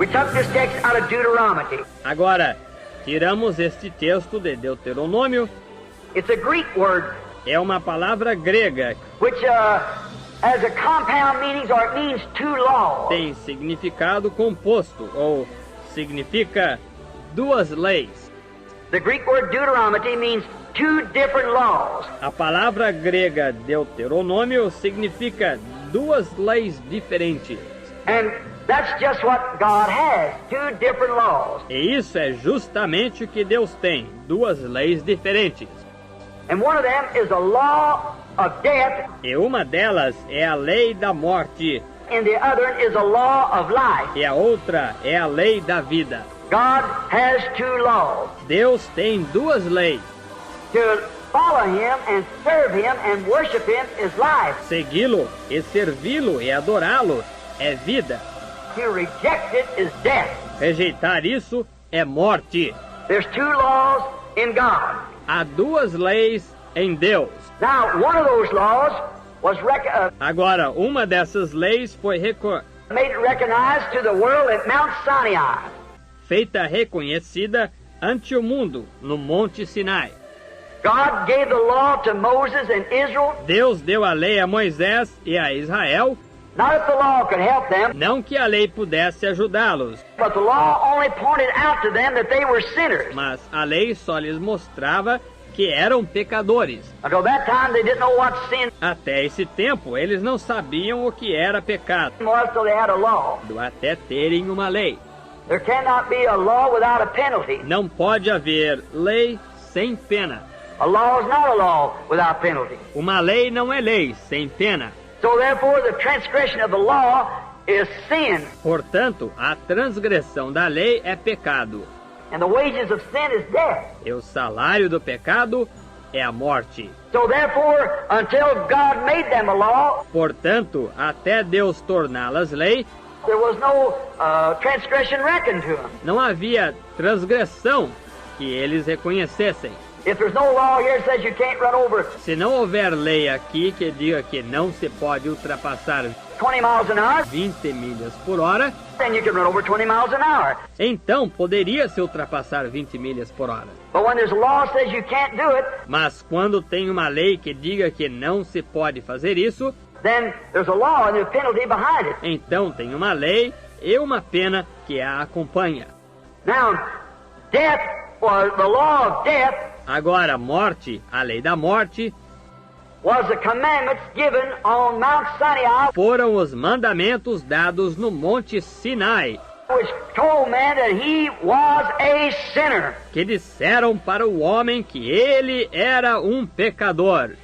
We took this text out of Deuteronomy. Agora, tiramos este texto de Deuteronômio. It's a Greek word É uma palavra grega, which has a compound meaning, or it means two laws. tem significado composto, ou significa duas leis. The Greek word Deuteronomy means two different laws. A palavra grega Deuteronômio significa duas leis diferentes. And that's just what God has, two different laws. E isso é justamente o que Deus tem, duas leis diferentes. And one of them is a law of death, E uma delas é a lei da morte, and the other is a law of life. e a outra é a lei da vida. God has two laws. Deus tem duas leis. To follow Him and serve Him and worship Him is life. Segui-lo e servi-lo e adorá-lo é vida. To reject it is death. Rejeitar isso é morte. There's two laws in God. Há duas leis em Deus. Now, one of those laws was Agora, uma dessas leis foi made recognized to the world at Mount Sinai. feita reconhecida ante o mundo no Monte Sinai. God gave the law to Moses and Israel, Deus deu a lei a Moisés e a Israel, not that the law could help them, não que a lei pudesse ajudá-los, but the law only pointed out to them that they were sinners. mas a lei só lhes mostrava que eram pecadores. Until that time, they didn't know what sin Até esse tempo, eles não sabiam o que era pecado, was till they had a law. até terem uma lei. There cannot be a law without a penalty. Não pode haver lei sem pena. A law is not a law without penalty. Uma lei não é lei sem pena. So therefore, the transgression of the law is sin, Portanto, a transgressão da lei é pecado. and the wages of sin is death. E o salário do pecado é a morte. So therefore, until God made them a law, Portanto, até Deus torná-las lei, there was no transgression reckoned to them. não havia transgressão que eles reconhecessem. If there's no law here that says you can't run over Se não houver lei aqui que diga que não se pode ultrapassar 20 miles an hour, 20 milhas por hora, then you can run over 20 miles an hour. então poderia se ultrapassar 20 milhas por hora. But when there's a law that says you can't do it, Mas quando tem uma lei que diga que não se pode fazer isso, then there's a law and there's a penalty behind it. então tem uma lei e uma pena que a acompanha. Now, death, or the law of death, Agora, morte, a lei da morte, was the commandments given on Mount Sinai, foram os mandamentos dados no Monte Sinai, which told man that he was a sinner. que disseram para o homem que ele era um pecador.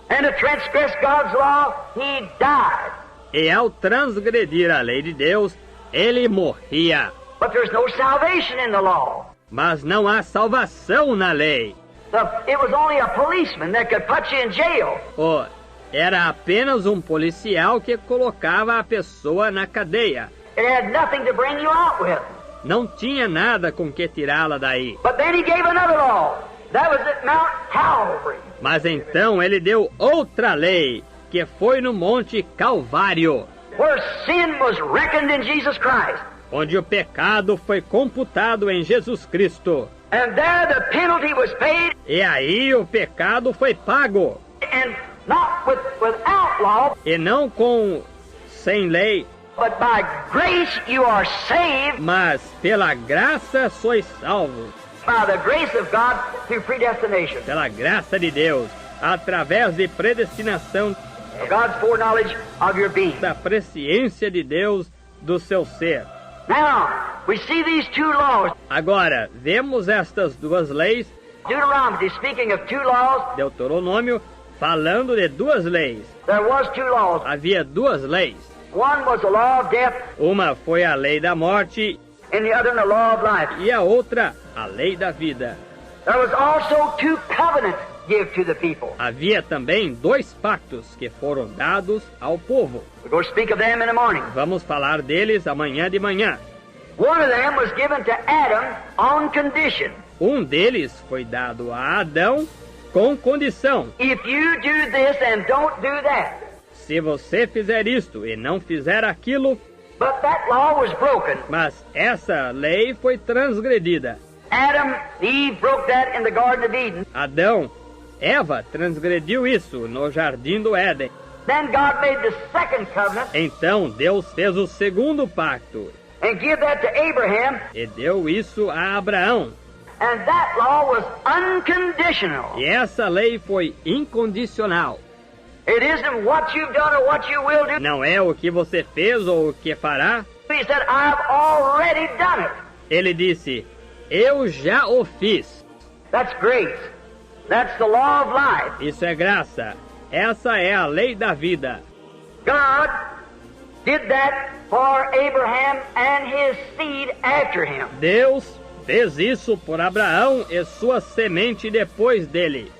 And to transgress God's law, he died. E ao transgredir a lei de Deus, ele morria. But there's no salvation in the law. Mas não há salvação na lei. It was only a policeman that could put you in jail. Era apenas um policial que colocava a pessoa na cadeia. It had nothing to bring you out with. Não tinha nada com que tirá-la daí. But then he gave another law. That was at Mount Calvary. Mas então ele deu outra lei, que foi no Monte Calvário, Where sin was reckoned in Jesus Christ. onde o pecado foi computado em Jesus Cristo. And there the penalty was paid, E aí o pecado foi pago. and not without law, E não sem lei, but by grace you are saved, mas pela graça sois salvos. by the grace of God through predestination. Pela graça de Deus, através de predestinação, God's foreknowledge of your being. da presciência de Deus do seu ser. Now, we see these two laws. Agora, vemos estas duas leis, Deuteronomy, speaking of two laws, Deuteronômio, falando de duas leis. there was two laws. Havia duas leis. One was the law of death, Uma foi a lei da morte and the other the law of life. e a outra, a lei da vida. There was also two covenants given to the people. Havia também dois pactos que foram dados ao povo. We're going to speak of them in the morning. Vamos falar deles amanhã de manhã. One of them was given to Adam on condition. Um deles foi dado a Adão com condição. If you do this and don't do that, Se você fizer isto e não fizer aquilo, But that law was broken. Mas essa lei foi transgredida. Adam, Eve broke that in the Garden of Eden. Adão, Eva transgrediu isso no Jardim do Éden. Then God made the second covenant Então Deus fez o segundo pacto and give that to Abraham, e deu isso a Abraão. and that law was unconditional. E essa lei foi incondicional. It isn't what you've done or what you will do. Não é o que você fez ou o que fará. He said, I've already done it. Ele disse, eu já o fiz. That's grace. That's the law of life. Isso é graça. Essa é a lei da vida. God did that for Abraham and his seed after him. Deus fez isso por Abraão e sua semente depois dele.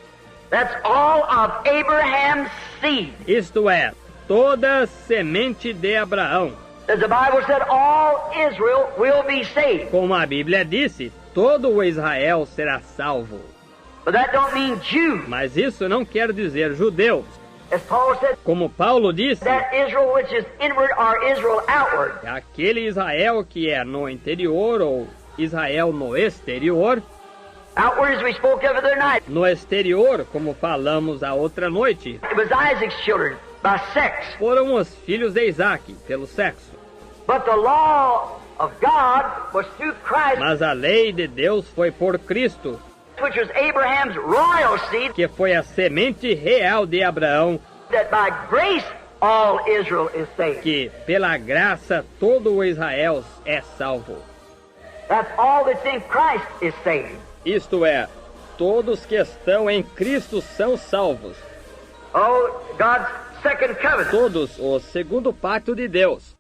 That's all of Abraham's seed. Isto é, toda semente de Abraão. As the Bible said, all Israel will be saved. Como a Bíblia disse, todo o Israel será salvo. But that don't mean Jews. Mas isso não quer dizer judeus. As Paul said, Como Paulo disse, that Israel which is inward or Israel outward. aquele Israel que é no interior ou Israel no exterior. Outward, as we spoke of the other night, No exterior, como falamos a outra noite, it was Isaac's children by sex. foram os filhos de Isaac, pelo sexo. But the law of God was through Christ, Mas a lei de Deus foi por Cristo, which was Abraham's royal seed, que foi a semente real de Abraão, that by grace all Israel is saved. que pela graça todo o Israel é salvo. That's all that's in Christ is saved. Isto é, todos que estão em Cristo são salvos. Oh, God's second covenant. Todos o segundo pacto de Deus.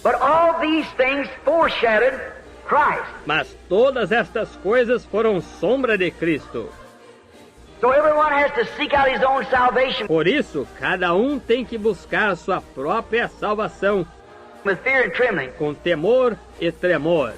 But all these things foreshadowed Christ. Mas todas estas coisas foram sombra de Cristo. So everyone has to seek out his own salvation Por isso, cada um tem que buscar sua própria salvação, with fear and trembling. com temor e tremor.